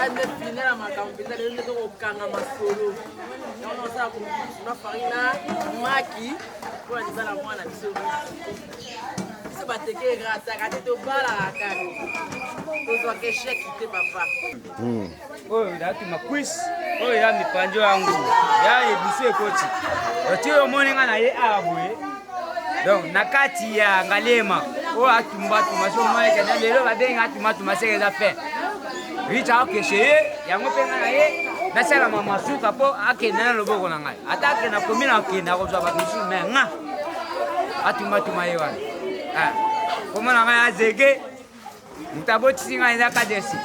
ne finir à ma campagne, les gens au Kangama solo. On a ça pour la farina, maki, pour les gens à moi la mission. C'est pas te que grâce à quand tu vas à la carrière. Tu dois que chèque quitter papa. Oh, là tu m'as quiz. Oh, là mi panjo angu. Ya ebise kochi. Oti o moninga na ye abwe. Donc nakati ya ngalema. Oh atumba tumaso mai kana lelo badenga atuma tumaseke za fait. Richa okeshe yango penga na ye. Nasala mama suka po akena na loboko na ngai. Atake na komina okenda ko zwa ba misu menga. Atuma tumaye wana. Ah. Koma na ngai azege. Mutaboti singa ina kadesi.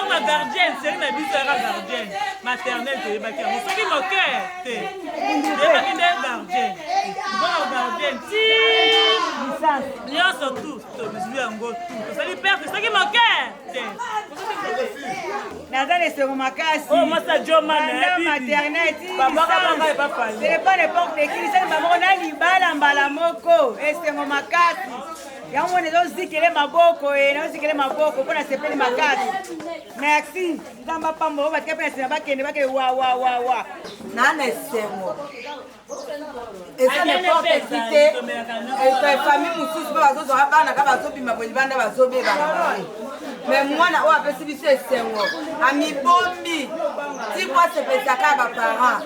Ma gardienne, c'est une gardienne maternelle de Bakia. C'est qui m'a quitté. Gardienne. Bon gardienne. Si. Bien surtout. Je suis un gros tout. Ça lui perd. C'est qui m'a quitté. Nazale c'est mon casse. Oh moi ça Joe man. Maternelle. Papa pas parler. C'est pas n'importe qui. C'est maman on a libala mbala moko. Et c'est mon casse. Yango on est aussi qu'elle est maboko et non aussi qu'elle est maboko pour la sepelle makasi. Merci. Ndamba pambo ba kepe na ba kende ba ke wa. Nana sengo. Et ça n'est pas excité. Et ta famille mususu ba bazo bana ka bazo bima bo libanda bazo be bana. Mais moi na o apesi biso sengo. Ami bombi. Si moi c'est pesaka ba parents.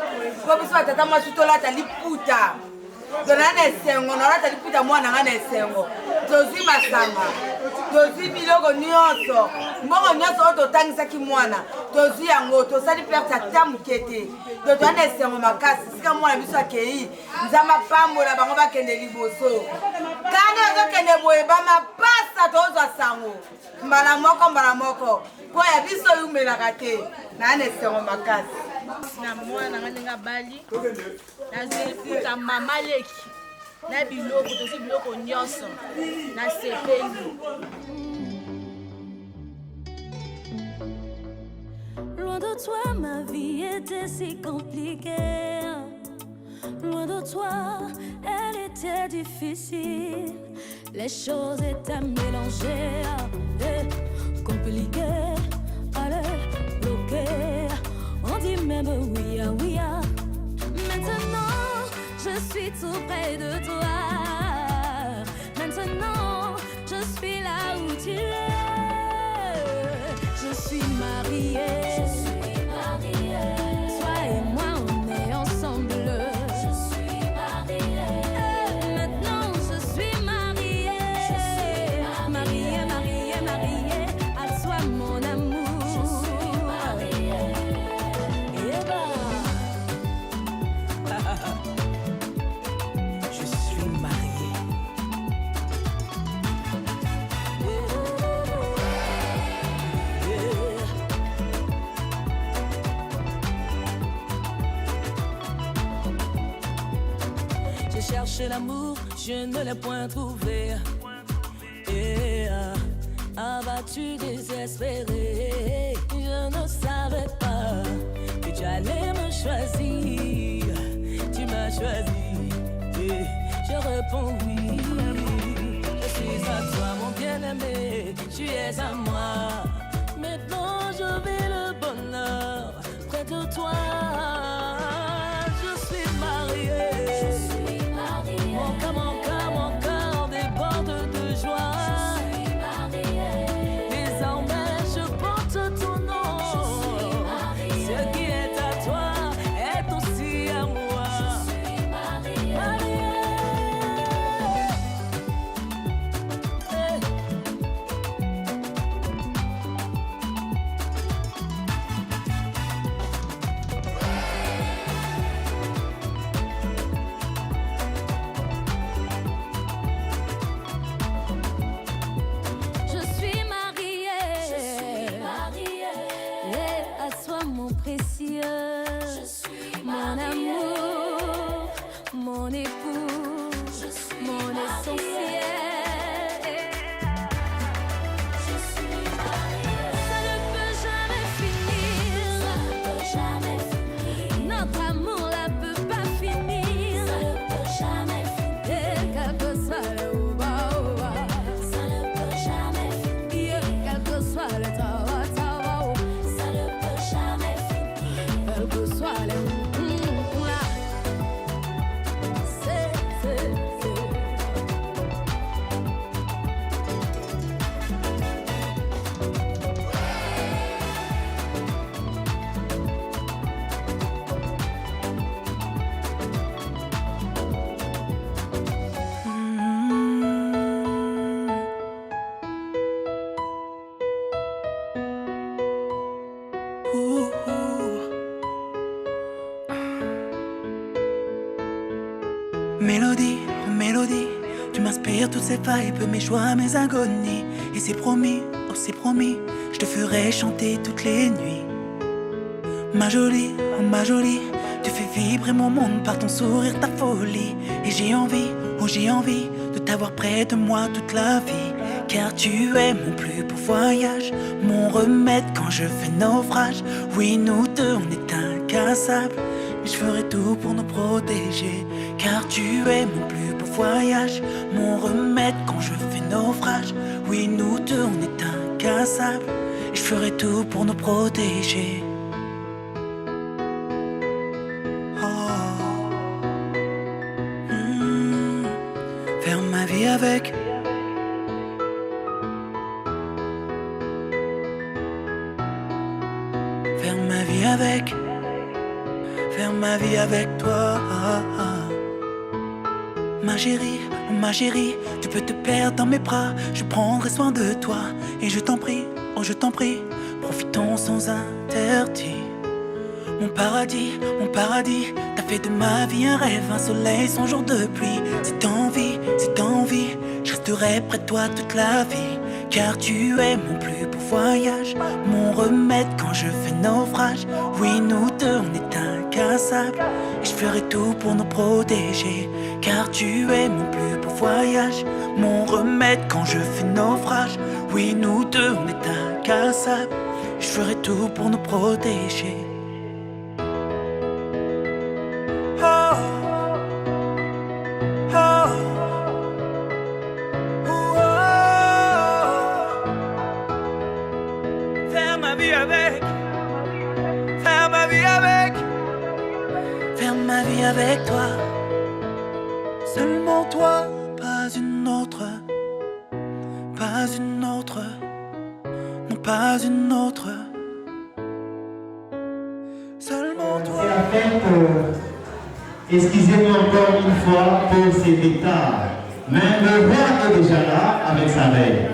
Ko biso tata moi sutola ta liputa. Donana sengo na rata liputa mwana ngana sengo. Tozi masanga. Tozi biloko nyonso. Mbongo nyonso ototangisaki mwana. Tozi yango tosali perte ata mukete. Donana sengo makasi. Sika mwana biso akei. Nzamba pambola bango bakende liboso. Kana ozokende boye bama pasa tozwa sango. Mbala moko. Po ya biso yumelaka te. Nana sengo makasi. Na mwana nga bali na zeliputa mama leki na biloko tosi biloko nyonso na sepeli. Loin de toi ma vie était si compliquée. Loin de toi elle était difficile. Les choses étaient mélangées et compliquées. Allez, bloquées. On dit même oui. Maintenant, je suis tout près de toi. Maintenant, je suis là où tu es. Je suis mariée. Toi et moi, on est ensemble. Je suis mariée. Maintenant, je suis mariée. Mariée. À toi, mon amour. Chercher l'amour, je ne l'ai point trouvé. Et abattu, désespéré, je ne savais pas que tu allais me choisir. Tu m'as choisi et je réponds oui. Je suis à toi mon bien-aimé, tu es à moi. Maintenant je vis le bonheur près de toi. Je suis mariée. Mon cœur déborde de joie. Je suis mariée. Désormais je porte ton nom. Ce qui est à toi est aussi à moi. Je suis mariée. que soit le ouba, ça ne peut jamais finir. Quel que soit le tawa, ça ne peut jamais finir. Quel que soit le ouba, c'est. Mélodie, oh mélodie, tu m'inspires toutes ces vibes, mes joies, mes agonies. Et c'est promis, oh c'est promis, je te ferai chanter toutes les nuits. Ma jolie, oh ma jolie, tu fais vibrer mon monde par ton sourire, ta folie. Et j'ai envie, oh j'ai envie de t'avoir près de moi toute la vie. Car tu es mon plus beau voyage, mon remède quand je fais naufrage. Oui, nous deux, on est incassables, mais je ferai tout pour nous protéger. Car tu es mon plus beau voyage, mon remède quand je fais naufrage. Oui, nous deux, on est incassables, et je ferai tout pour nous protéger. Faire ma vie avec. Faire ma vie avec. Faire ma vie avec toi. Ma chérie, oh ma chérie, tu peux te perdre dans mes bras, je prendrai soin de toi. Et je t'en prie, oh je t'en prie, profitons sans interdit. Mon paradis, t'as fait de ma vie un rêve, un soleil sans jour de pluie. Si t'as envie, je resterai près de toi toute la vie. Car tu es mon plus beau voyage, mon remède quand je fais naufrage. Oui, nous deux, on est incassables, et je ferai tout pour nous protéger. Car tu es mon plus beau voyage, mon remède quand je fais naufrage. Oui, nous deux, on est incassables, et je ferai tout pour nous protéger. Faire ma vie avec. Faire ma vie avec. Faire ma vie avec toi. Seulement toi, pas une autre. Pas une autre. Non, pas une autre. Seulement toi. C'est la fête. Excusez-moi encore une fois pour ces détails. Mais le roi est déjà là avec sa reine.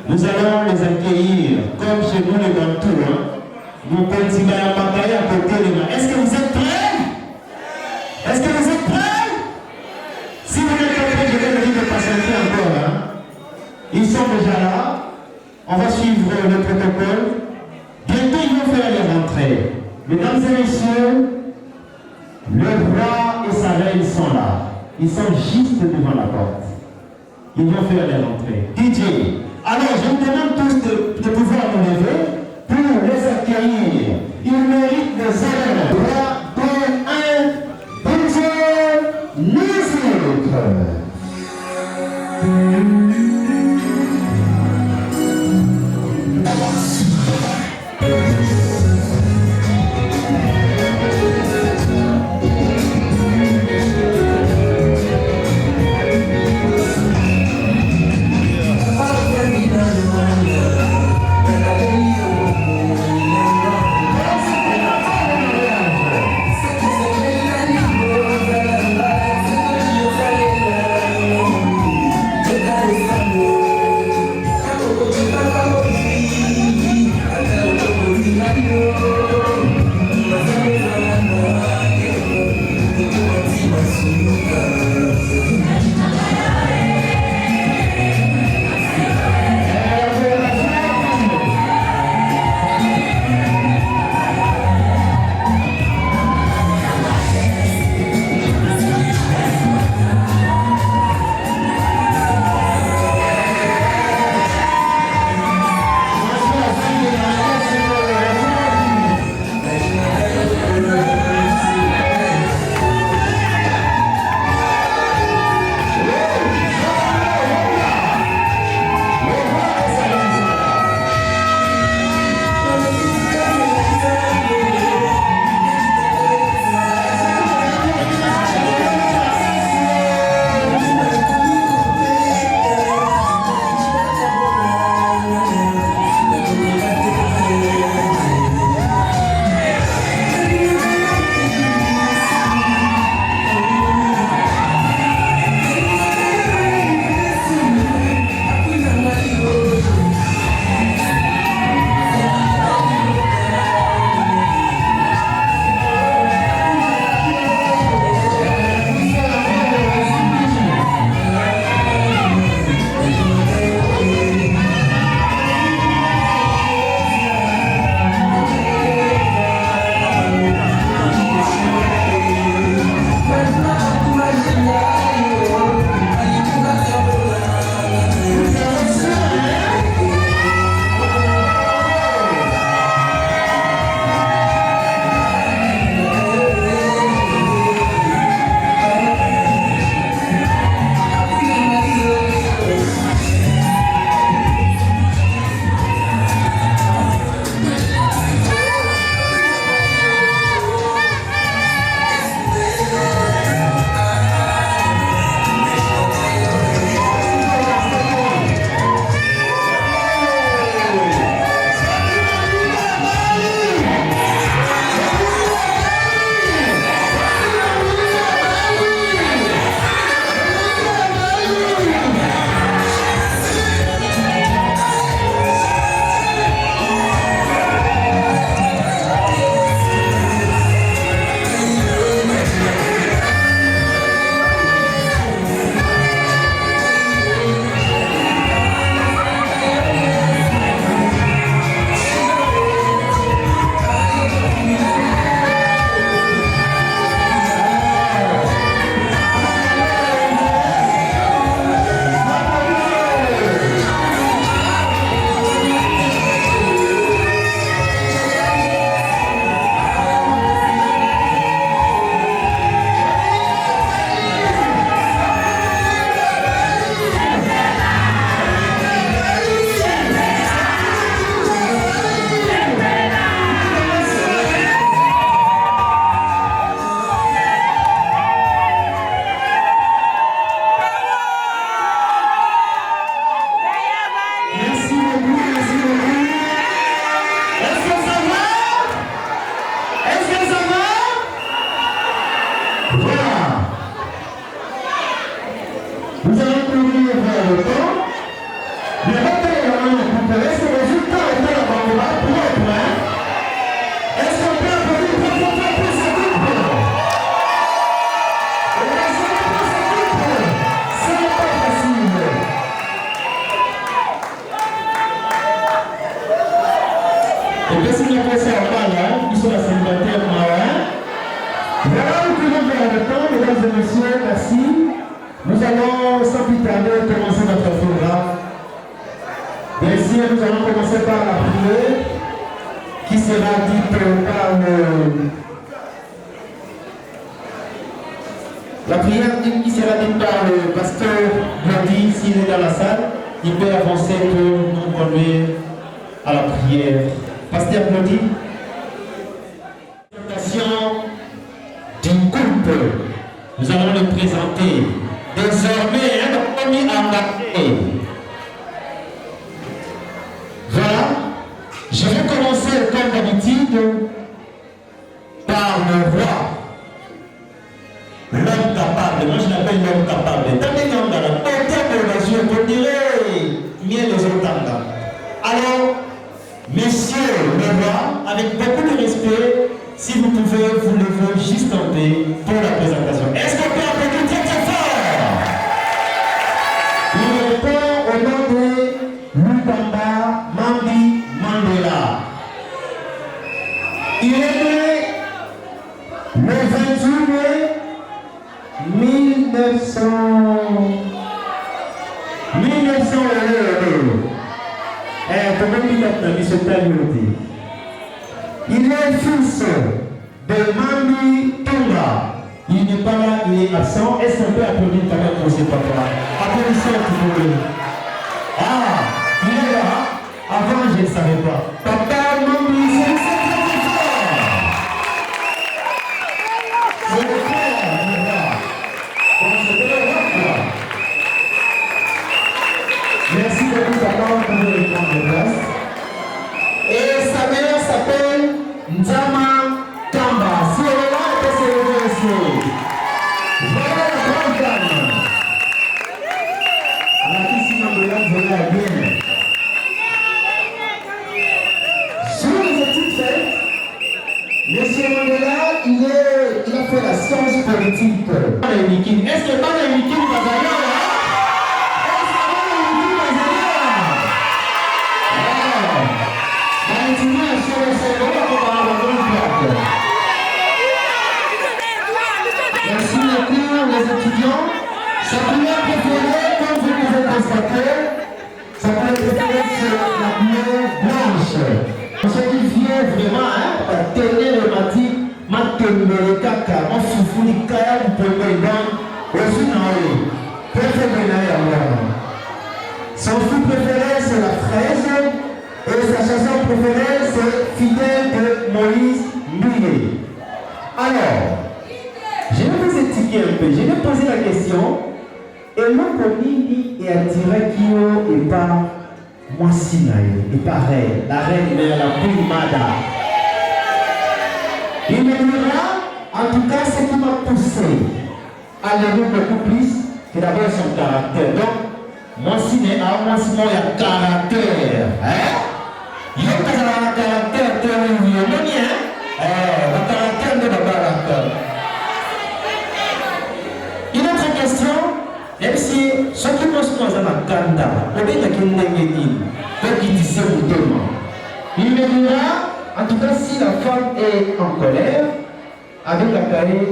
Nous allons les accueillir comme chez nous les Bantous. Mon petit Bayamakaï à côté de moi. Est-ce que vous êtes prêts? Est-ce que vous êtes prêts? Si vous n'êtes pas prêts, je vais vous dire de patienter encore. Ils sont déjà là. On va suivre le protocole. Bientôt, ils vont faire les rentrées. Mesdames et messieurs, le roi et sa reine sont là. Ils sont juste devant la porte. Ils vont faire les rentrées. DJ, alors je vous demande tous de pouvoir nous lever pour les accueillir. Ils méritent des honneurs. 3, 2, 1, DJ, musique. courir vers le temps. Mais mettez la main au couple. Est-ce que le résultat est à la bande pour être là? Est-ce qu'on peut applaudir pour ce couple? Ce n'est pas facile. Et puis si nous faisons ça là, nous sommes la célibataire marin. Voilà, nous courons vers le temps, mesdames et messieurs, merci. Nous allons sans plus tarder commencer notre programme. Bien sûr, nous allons commencer par la prière qui sera dite par la prière qui sera dite par le pasteur Glady, s'il est dans la salle. Il peut avancer pour nous conduire à la prière. Pasteur Glady. Présentation du couple. Nous allons le présenter. Désormais, un premier engagé. Voilà. Je vais commencer comme d'habitude par le roi. L'homme capable. Moi je l'appelle l'homme capable. Dans les gens dans la portée de la Dieu, vous direz, mieux les autres. Alors, messieurs le roi, avec beaucoup de respect, si vous pouvez vous lever juste un peu pour la présentation. Est-ce qu'on peut applaudir très très fort? Il répond au nom de Lubamba Mambi Mandela. Il est né le 28 mai 1900. Il est fils de Mambi Tonga. Il n'est pas là, il est absent. Est-ce qu'on peut applaudir quand même pour ses papas? Applaudissez un petit peu. Ah, il est là. Avant, je ne savais pas. Papa Mambi, c'est très fort. C'est le frère, le roi. Donc, c'est le roi. Merci beaucoup, papa, pour le prendre de place. Et sa mère s'appelle Nzama Kamba. Si elle est là, elle peut se lever ici. Voilà la grande dame. La fille Mandela, voilà bien. Sur les études faites, Monsieur Mandela, il a fait la science politique. Est-ce que pas les Mikini Bazaya là? Merci beaucoup les étudiants. Sa couleur préférée, comme vous pouvez constater, sa couleur préférée c'est la couleur blanche. Ce qui vient vraiment à tenir le mati, ma tenue kaka, ma foufou ni kaya, vous pouvez me aussi naïe. Préféré son fruit préféré c'est la fraise. Et sa chanson préférée, c'est Fidèle de Moïse Mbile. Alors, je vais vous expliquer un peu. Je vais poser la question. Et moi, Konini est attiré qui est pas moi Sinaï, et pas reine. La reine mère, la Queen Mada. Il me dira, en tout cas, ce qui m'a poussé à l'aimer beaucoup plus que d'abord son caractère. Donc, moi Sinaï, moi Simon, il y a caractère. Hein? Il y a un caractère de l'union, le caractère de la baraka. Une autre question, même si ce qui pense dans la kanda, on est dans il me dira, en tout cas, si la femme est en colère, avec la carré,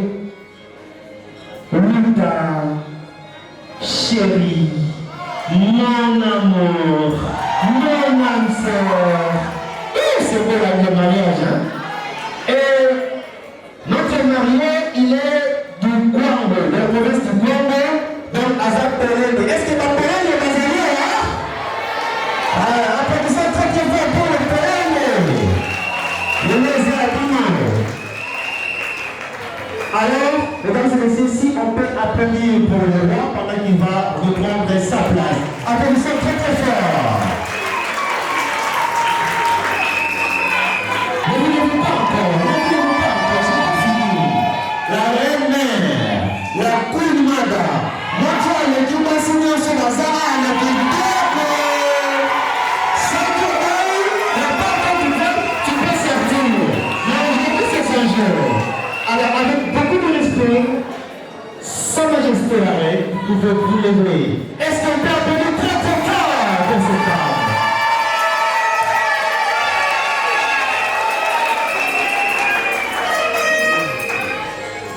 Luta, chérie, mon amour, mon âme sœur. Et c'est pour le mariage. Hein? Et notre marié, il est du Kwango, de la province du Kwango, donc Azak Perende. Est-ce que ma Perende est désolée là? Applaudissons très très fort pour le Perende. Le lézard à tout le monde. Alors, mesdames et messieurs, si on peut applaudir pour le roi pendant qu'il va reprendre sa place. Applaudissons très très fort. Ne voulez-vous pas encore, c'est pas fini. La reine mère, la Queen Mada, notre le Cuba Seigneur sur la vous levez. Est-ce qu'on peut appeler très très fort pour cette femme?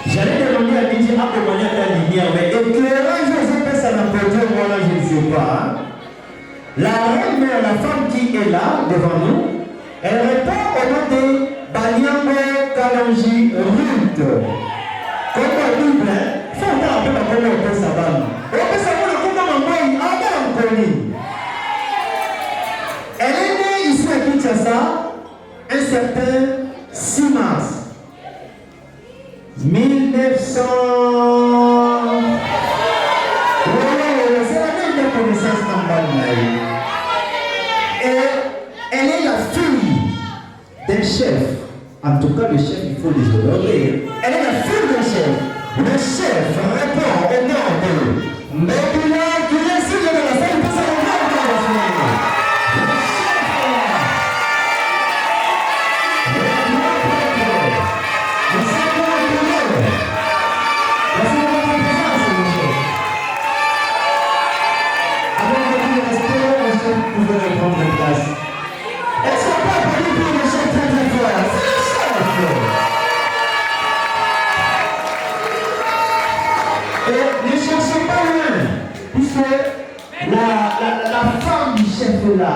J'allais demander à Didier accompagner la lumière, mais éclairage, je sais pas, ça n'a pas dit, moi là, je ne sais pas. La reine-mère, la femme qui est là, devant nous, elle répond au nom de Baliambo Kalanji Ruth. Comme la Bible, il faut entendre un peu la première de sa femme. On peut savoir comment maman a connu. Elle est née ici à Kinshasa un certain 6 mars 1900. C'est la même de connaissance dans et elle est la fille d'un chef. En tout cas, le chef, il faut les honorer. Elle est la fille d'un chef. Le chef répond au nom de Mbébila qui est ici dans la salle pour sa remarque. La femme du chef est là.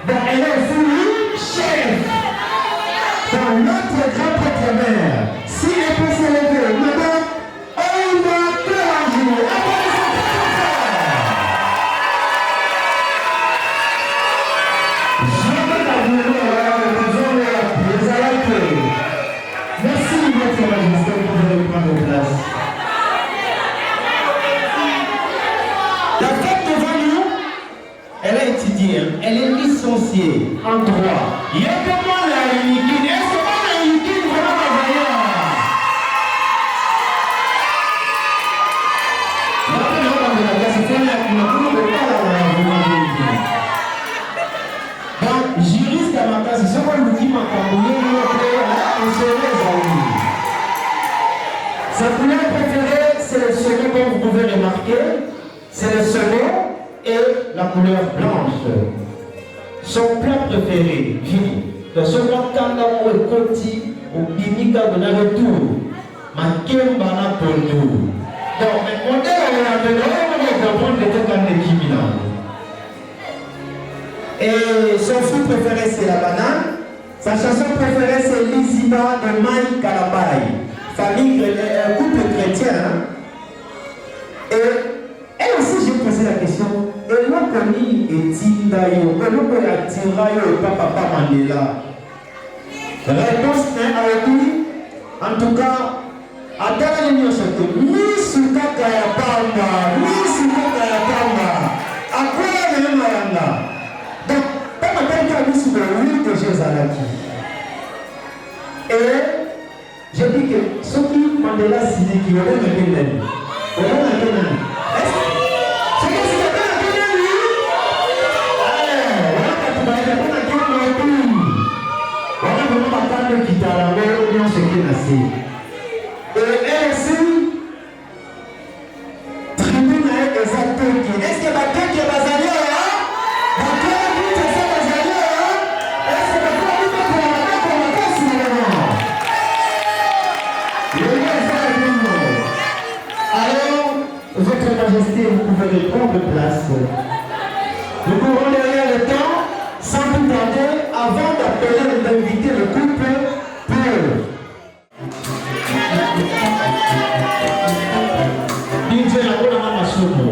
Donc elle est aussi chef. Dans notre grand-mère, si elle peut s'élever, madame, on va planger. Je vais la donner les arrêter. Merci, votre majesté, pour venir prendre place. La femme devant nous, elle est étudiante, elle est licenciée en droit. Il y a comment la liquide? Est-ce que la liquide vraiment vaillant? Donc, juriste à ma place, c'est moi qui m'a camouillé, sa couleur préférée, c'est le second, comme vous pouvez remarquer, c'est le second et la couleur blanche. Son plat préféré, vini. Dans ce moment, quand on est côté, au Bimika de la retour, ma kemba na pondu. Donc, le modèle, on a donné, on va comprendre le temps de Kimina. Et son fruit préféré, c'est la banane. Sa chanson préférée, c'est Liziba de Maï Kalabaï. Famille, couple chrétien. Et elle aussi, j'ai posé la question. Et moi, comme il est Tindayo, et nous, on a Tirayo et Papa Mandela. Réponse 1 a dit, en tout cas, à dernière ligne, c'est Misuka Kayapamba, Misuka Kayapamba. À quoi il y a un Mayanda? Donc, pas ma peine qu'à lui sur le huile de Jézalaki. Et j'ai dit que ce qui Mandela s'est dit qu'il y aurait un Bénin. Il y aurait un Bénin. Est-ce que c'est un Bénin? Allez, on a un Bénin. On a vraiment pas tant de guitare, on a ce qui est assez. Et elle aussi, tribune avec des acteurs qui. Est-ce qu'il y a quelqu'un qui est basé là? Votre Majesté, vous pouvez prendre place. Nous courons derrière le temps, sans plus tarder, avant d'appeler d'inviter le couple pour DJ la bonne Masumo.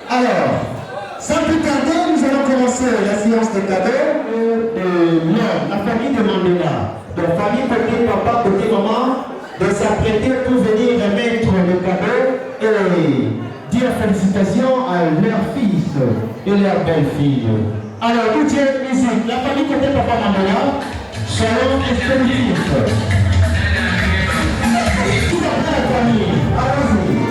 Alors, sans plus tarder, nous allons commencer la séance de cadeaux de la famille de Mandela. Donc, famille côté papa, côté maman, de s'apprêter pour venir remettre le cadeau et dire félicitations à leur fils et leur belle-fille. Alors, tout est musique. La famille côté papa Mandela, chalon expéditif. Tout après la famille, allons-y.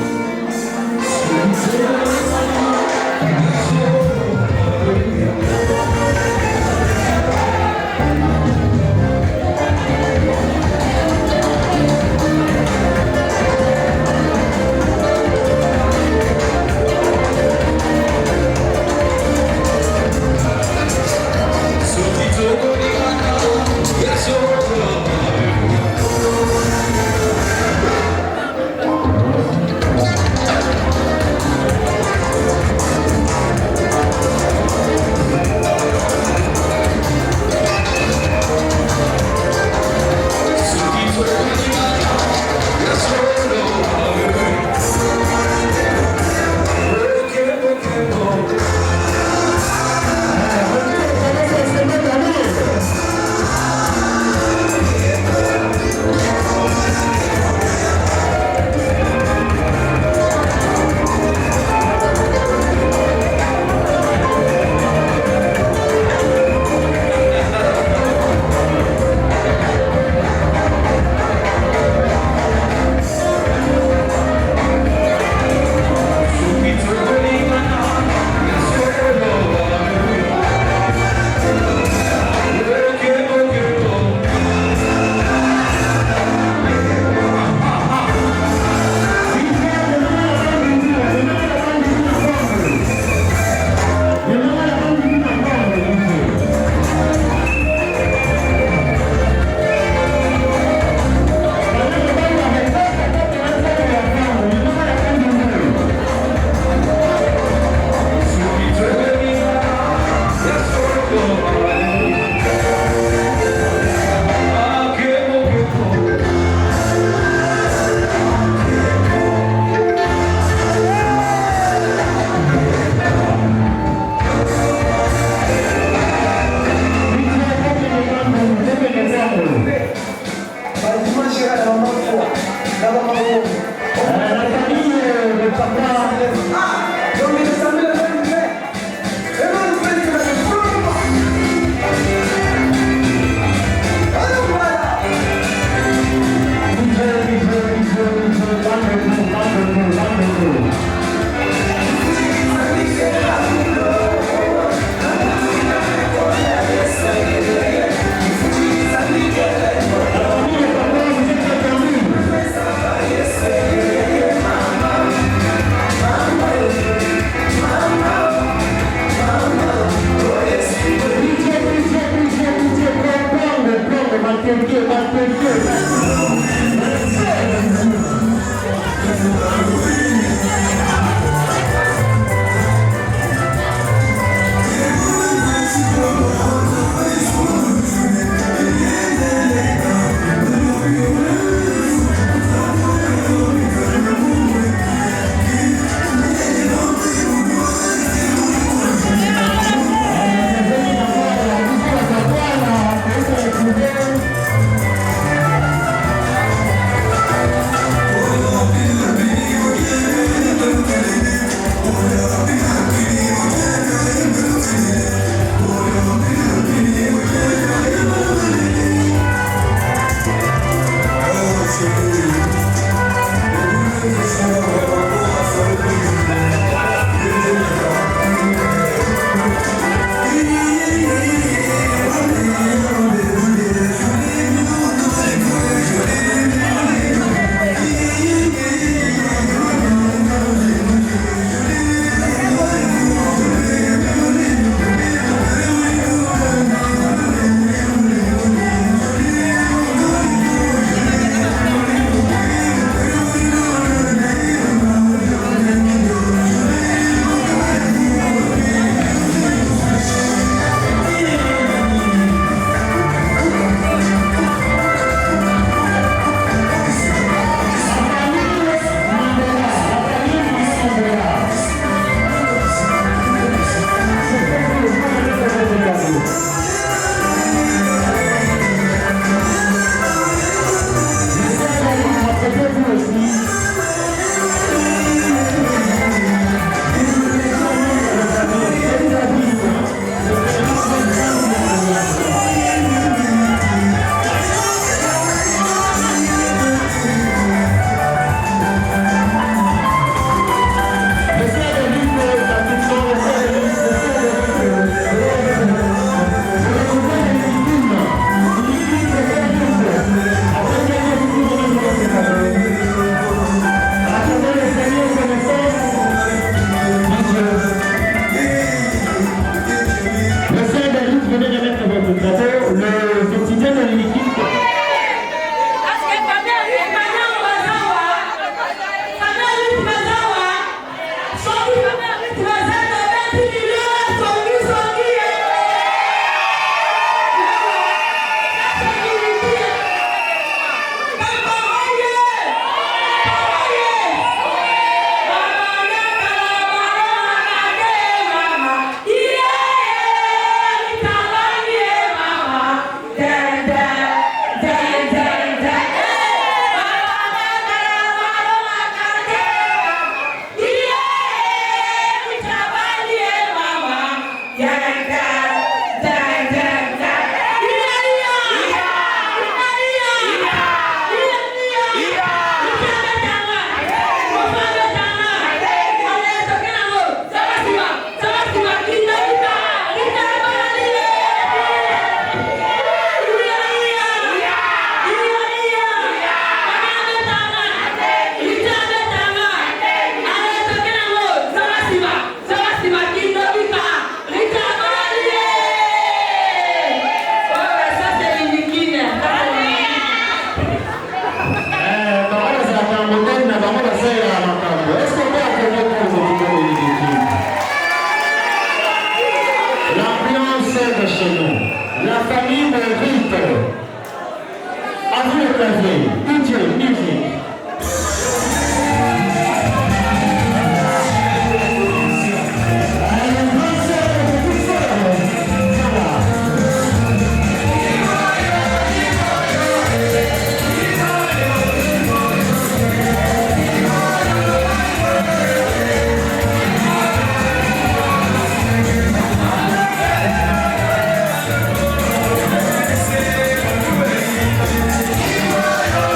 Thank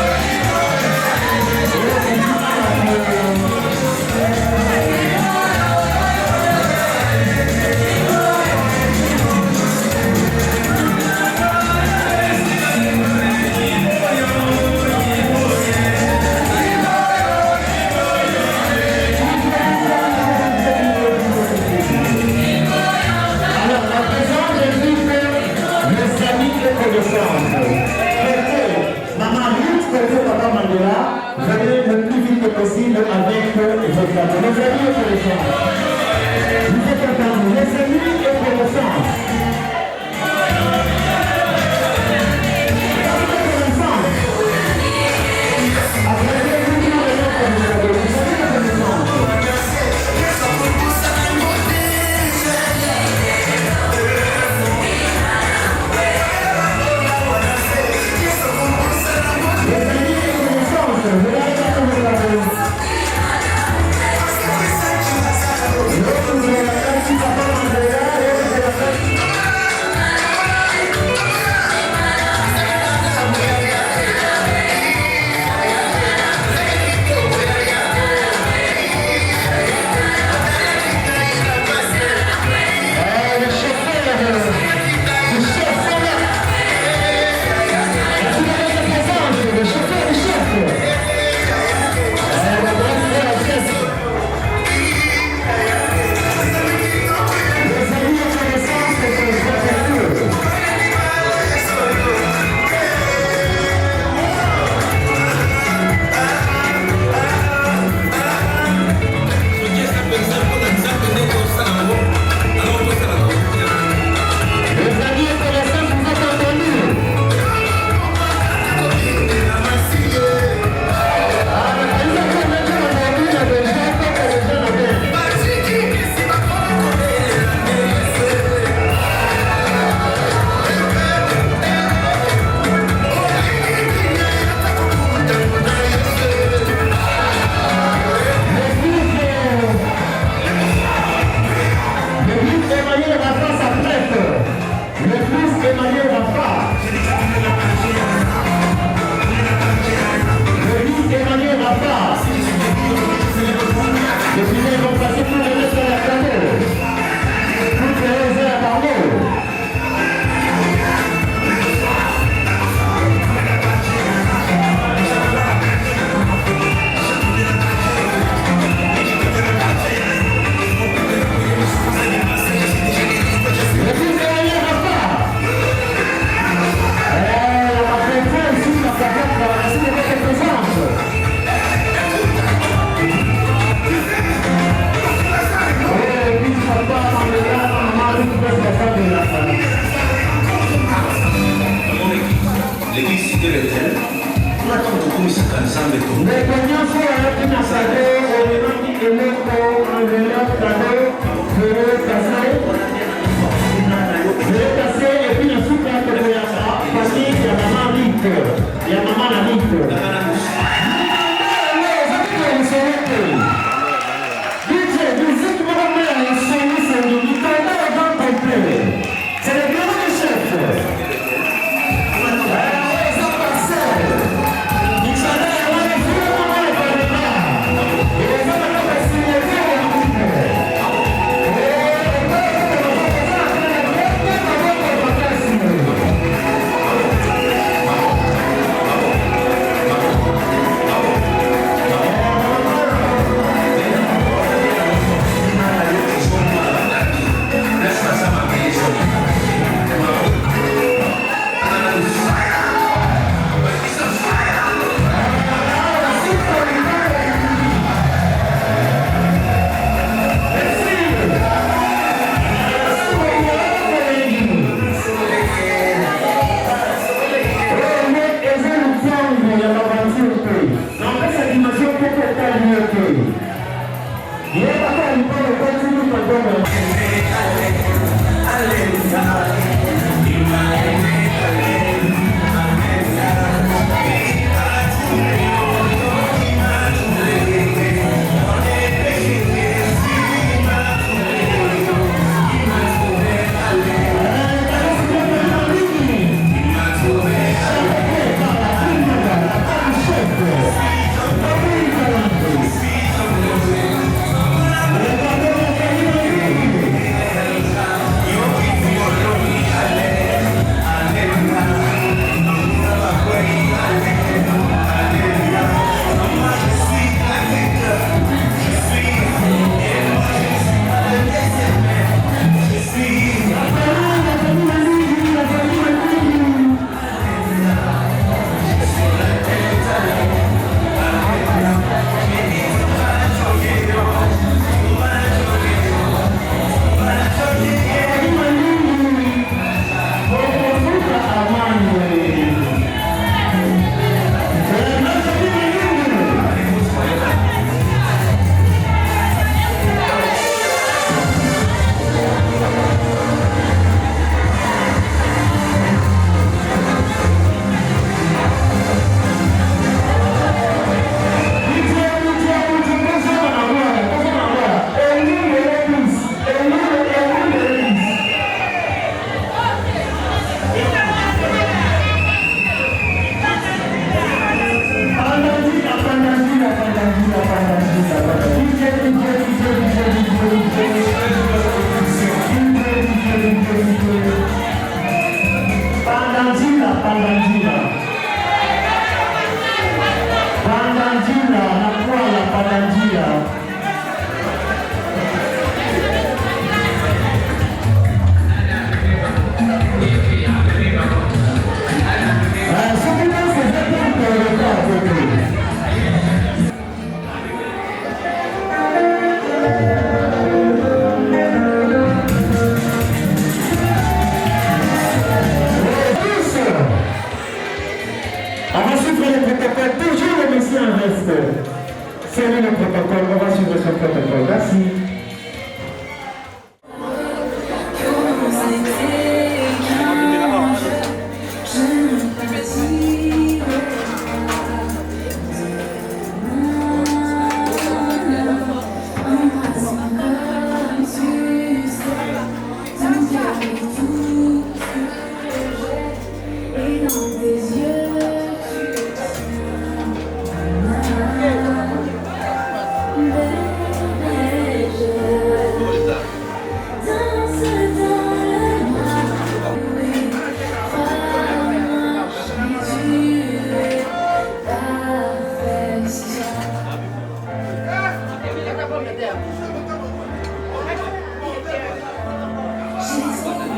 you.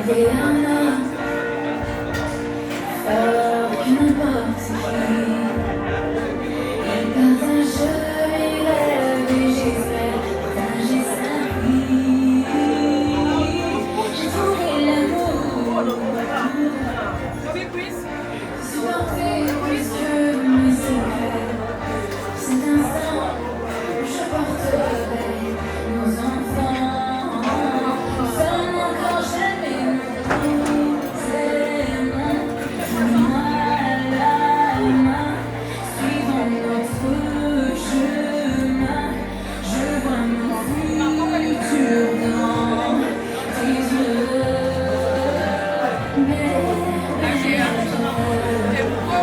trouver un homme fort qui n'importe qui. Il partage les rêves et j'espère partager sa vie. J'ai trouvé l'amour, supporter plus que mes secrets. Cet instant, je porterai nos enfants. Nous sommes encore jamais nous aimons. Main à la main, suivons notre chemin. Je vois mon futur dans tes yeux. Mais danse dans le noir.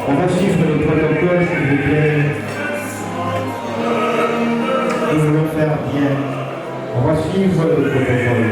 On va suivre le protocole, s'il vous plaît. Nous voulons faire bien. On va suivre le protocole.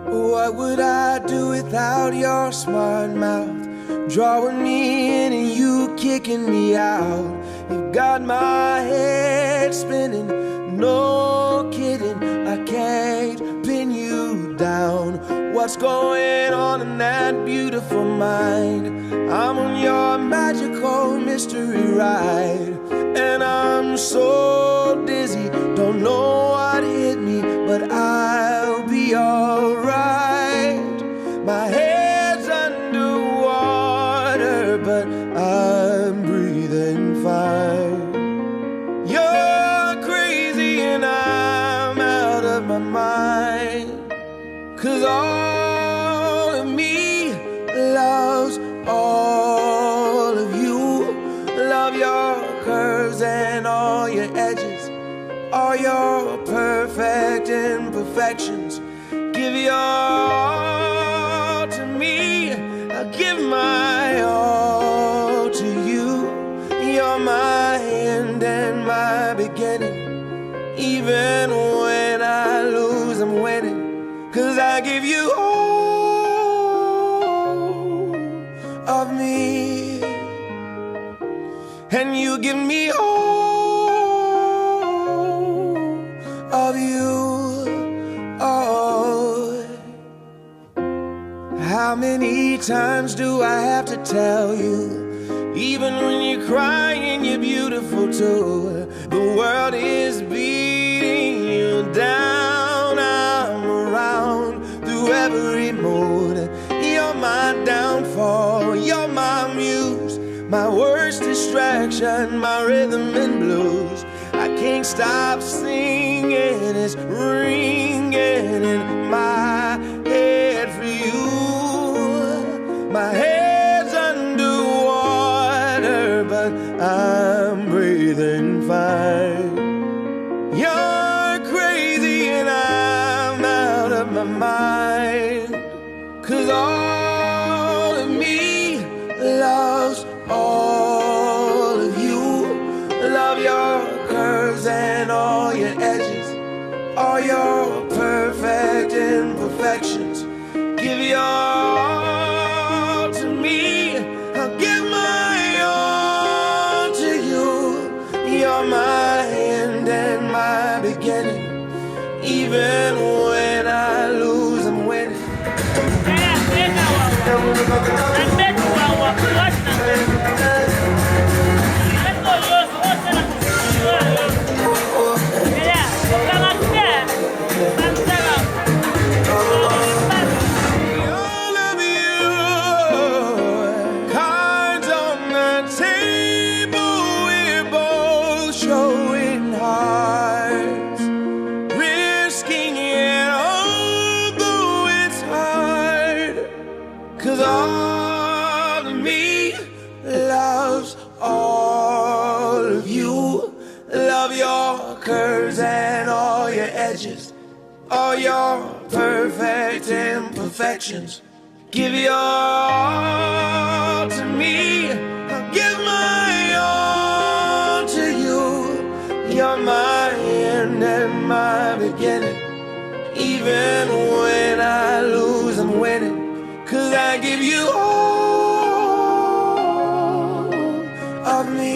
What would I do without your smart mouth? Drawing me in and you kicking me out. You've got my head spinning, no kidding. I can't pin you down. What's going on in that beautiful mind? I'm on your magical mystery ride, and I'm so dizzy, don't know what hit me, but I'll be alright. My head's underwater, but I'm breathing fine. You're crazy and I'm out of my mind, 'cause all of me loves all of you. Love your curves and all your edges, all your perfect imperfections. Give your all to me, I'll give my all to you. You're my end and my beginning. Even when I lose, I'm winning, 'cause I give you all of me, and you give me all of you. Oh, how many times do I have to tell you? Even when you're crying, you're beautiful too. The world is beating you down. I'm around through every mood. You're my downfall, you're my muse, my worst distraction, my rhythm and blues. I can't stop singing, it's ringing in my head for you. My head's underwater, but I'm breathing fine. You're crazy and I'm out of my mind, 'cause all of me loves all imperfections. Give your all to me. I'll give my all to you. You're my end and my beginning. Even when I lose, I'm winning. All your perfect imperfections. Give your all to me. I'll give my all to you. You're my end and my beginning. Even when I lose, I'm winning. 'Cause I give you all of me.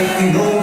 Let's go.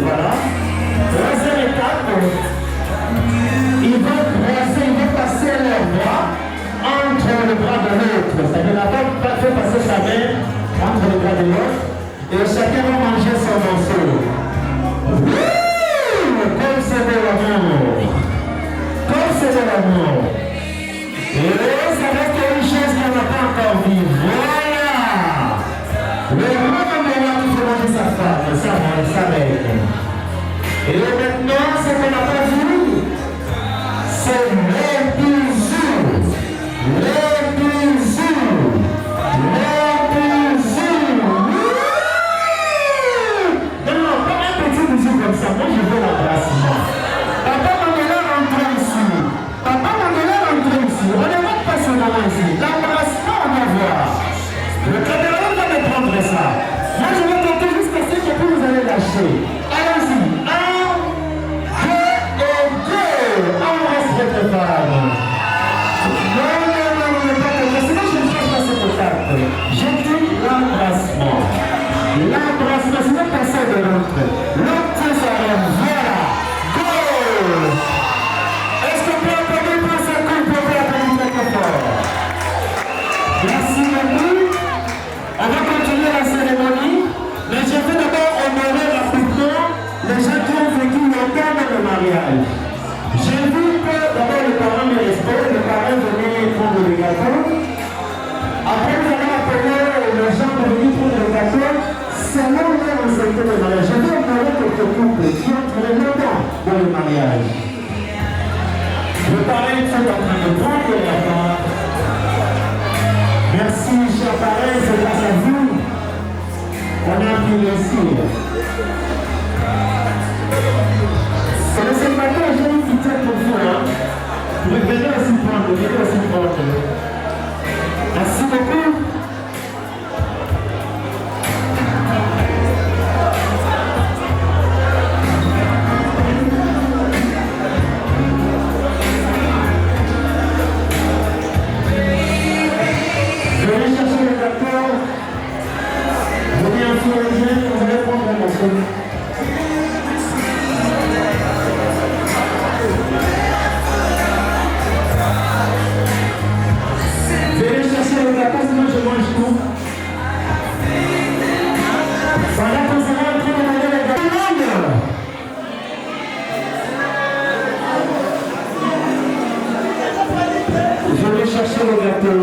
Voilà. Troisième étape, ils vont passer leurs bras entre le bras de l'autre. C'est-à-dire la femme fait passer sa main entre le bras de l'autre et chacun va manger son morceau. Comme c'est de l'amour. Comme c'est de l'amour. Et ça reste une chose qu'on n'a pas encore vue. Voilà. Le homme est là qui fait manger sa femme, sa mère. Et maintenant, ce qu'on n'a pas vu, c'est les bisous. Les bisous. Les bisous. Non, pas un petit bisou comme ça. Moi, je veux l'embrassement. Papa Mandela rentre ici. Papa Mandela rentre ici. On ne va pas seulement ici. L'embrassement, on va voir. Le caméraman va me prendre ça. Moi, je vais tenter jusqu'à ce que vous allez lâcher. Allons-y. 1, 2 et 2. Embrasse votre femme. Non, pas comme ça. Sinon, je ne fais pas cette étape. J'ai dit l'embrassement. L'embrassement, c'est pas passer de l'autre. L'autre tient sa main. Voilà. Go. Est-ce qu'on peut applaudir pour ce coup? On peut applaudir très fort. Merci beaucoup. On va continuer la cérémonie, mais je veux d'abord honorer rapidement les gens qui ont vécu longtemps dans le mariage. J'ai vu que d'abord les parents me respectent, les parents venaient prendre le gâteau. Après, nous allons appeler les gens pour venir prendre le gâteau. C'est là où on a accepté le mariage. Je veux honorer quelques couples qui ont trouvé longtemps dans le mariage. Le parrain est en train de prendre la part. Merci, chers parrains, c'est grâce à vous qu'on a pu réussir. C'est le célibataire, j'ai une petite pour vous. Venez aussi prendre, Merci beaucoup. Venez chercher le gâteau. Venez influencer, vous allez prendre un morceau. Venez chercher le gâteau, sinon je mange tout. Voilà qu'on sera en train de manger le gâteau. Je vais chercher le gâteau.